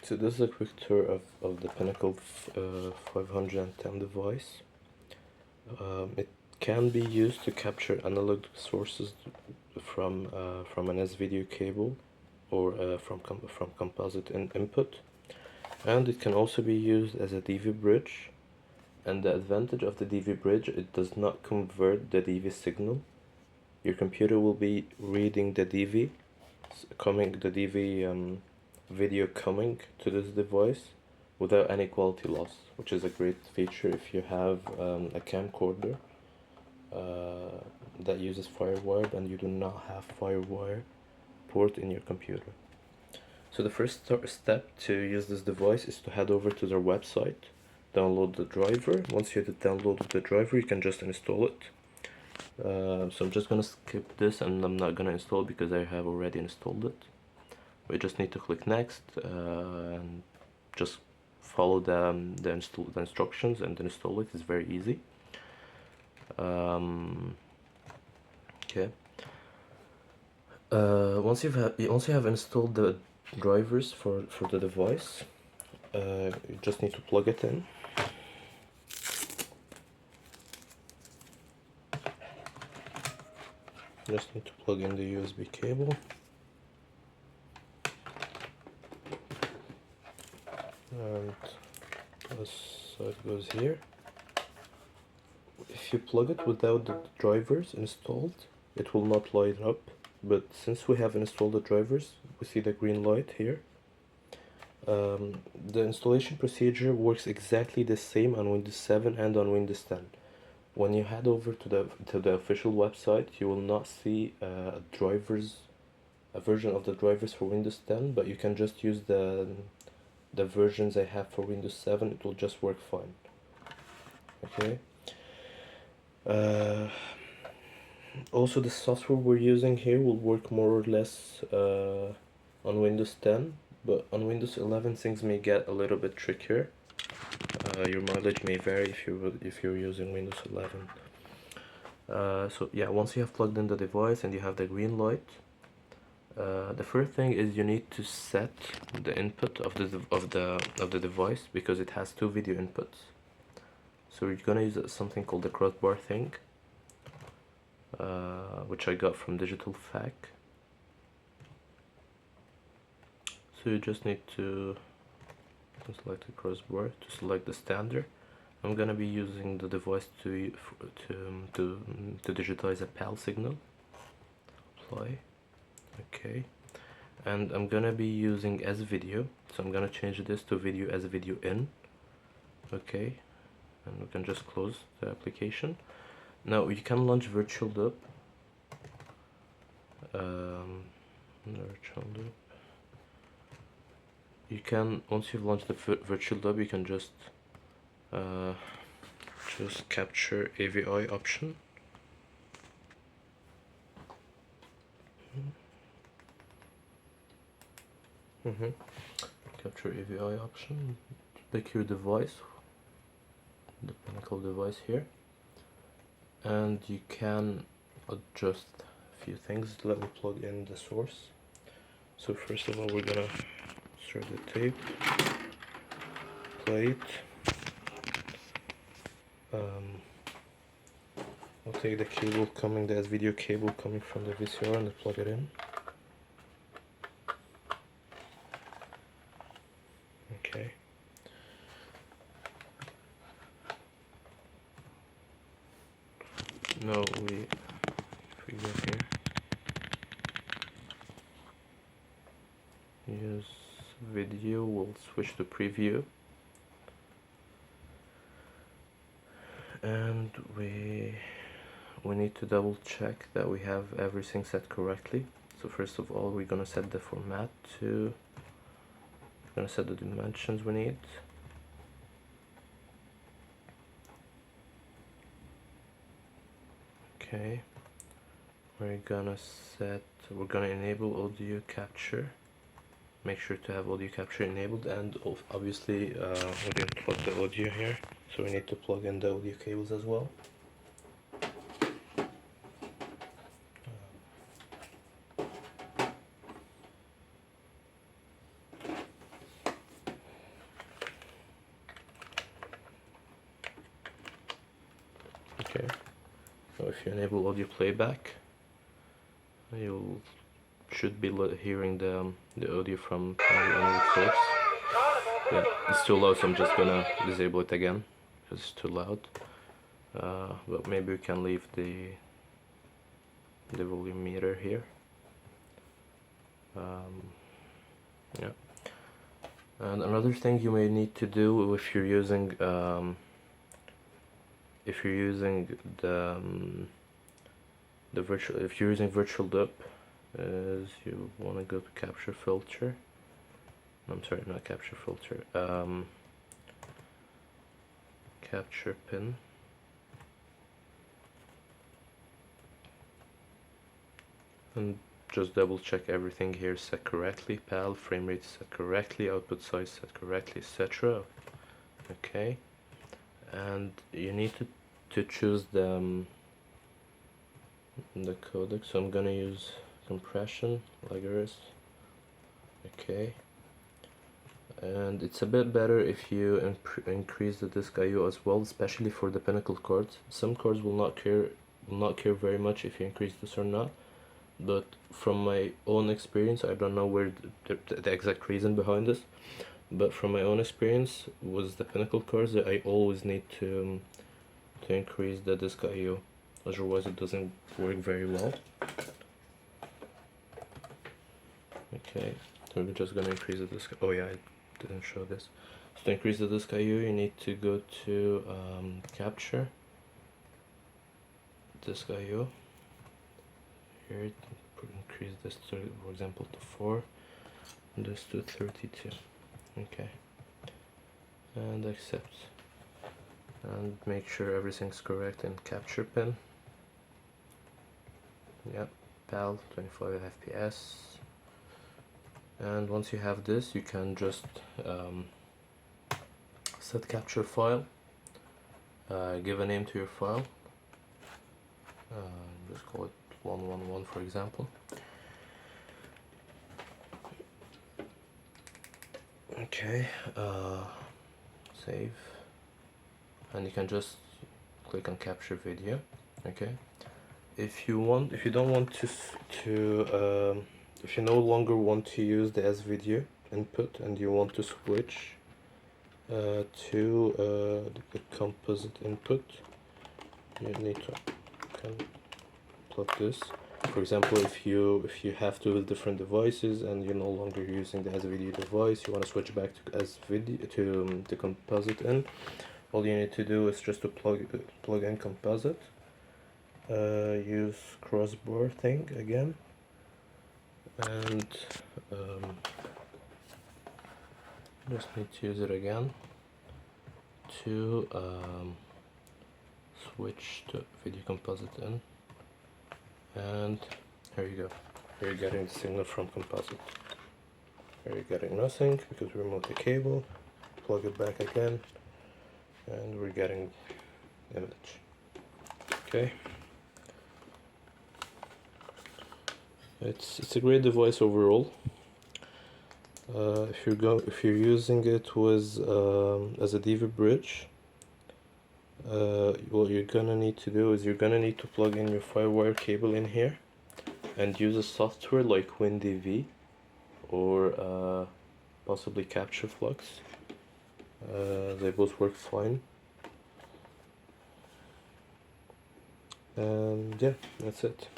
So this is a quick tour of the Pinnacle 510 device. It can be used to capture analog sources from an S-video cable or from composite input, and it can also be used as a DV bridge. And the advantage of the DV bridge, it does not convert the DV signal. Your computer will be reading the DV video coming to this device without any quality loss, which is a great feature if you have a camcorder that uses FireWire and you do not have FireWire port in your computer. So the first step to use this device is to head over to their website, download the driver. Once you have downloaded the driver, you can just install it. So I'm just gonna skip this and I'm not gonna install it because I have already installed it. We just need to click next and just follow the instructions and install it. It's very easy. Okay. Once you have installed the drivers for the device, you just need to plug it in. Just need to plug in the USB cable. And so it goes here. If you plug it without the drivers installed, it will not light up, but since we have installed the drivers, we see the green light here. The installation procedure works exactly the same on Windows 7 and on Windows 10. When you head over to the official website, you will not see a version of the drivers for Windows 10, but you can just use the versions I have for Windows 7. It will just work fine. Okay. Also, the software we're using here will work more or less on Windows 10, but on Windows 11 things may get a little bit trickier. Your mileage may vary if you're using Windows 11. So yeah, once you have plugged in the device and you have the green light, the first thing is you need to set the input of the device because it has two video inputs. So you're gonna use something called the crossbar thing, which I got from Digital Fac. So you just need to select the crossbar to select the standard. I'm gonna be using the device to digitize a PAL signal. Apply. Okay. And I'm gonna be using as video, so I'm gonna change this to video as video in. Okay. And we can just close the application. Now you can launch virtual loop. Virtual loop. You can, once you've launched the virtual loop, you can just capture AVI option. Capture AVI option. Pick your device, the Pinnacle device here, and you can adjust a few things. Let me plug in the source. So first of all, we're gonna insert the tape, play it. I'll take the cable coming, the S-video cable coming from the VCR, and plug it in. Okay. Now if we go here, use video, we'll switch to preview, and we need to double check that we have everything set correctly. So first of all, we're gonna set the format to, we're gonna set the dimensions we need. Okay, we're gonna enable audio capture. Make sure to have audio capture enabled, and obviously we're going to plug the audio here, so we need to plug in the audio cables as well. if you enable audio playback, you should be hearing the audio from the source. Yeah, it's too loud, so I'm just gonna disable it again because it's too loud. But maybe we can leave the volume meter here. Yeah. And another thing you may need to do if you're using virtual dub, is you want to go to capture filter. I'm sorry, not capture filter. Capture pin. And just double check everything here is set correctly. PAL, frame rate set correctly, output size set correctly, etc. Okay. And you need to choose the codec. So I'm gonna use compression, Lagerist. Okay. And it's a bit better if you increase the disk I/O as well, especially for the pinnacle cards. Some cards will not care very much if you increase this or not. But from my own experience, I don't know where the exact reason behind this, but from my own experience with the pinnacle cards, I always need to increase the disk I/O, otherwise it doesn't work very well. Okay, so we're just gonna increase the disk. Oh yeah, I didn't show this. So to increase the disk I/O, you need to go to capture disk I/O. Here, increase this to, for example, to 4, this to 32. Okay, and accept, and make sure everything's correct in capture pin. Yep, PAL 25 FPS. And once you have this, you can just set capture file, give a name to your file, just call it 111 for example. Okay, save, and you can just click on capture video. Okay, if you don't want if you no longer want to use the S video input and you want to switch to the composite input, you need to plug this. For example, if you have two different devices and you're no longer using the S video device, you want to switch back to S video to the composite in, all you need to do is just to plug in composite, use crossbar thing again, and just need to use it again to switch to video composite in, and here you go. You're getting the signal from composite. Here you're getting nothing because we removed the cable. Plug it back again, and we're getting image. Okay. It's a great device overall. If you're using it with as a DV bridge, what you're gonna need to do is you're gonna need to plug in your FireWire cable in here and use a software like WinDV or possibly Capture Flux. They both work fine. And yeah, that's it.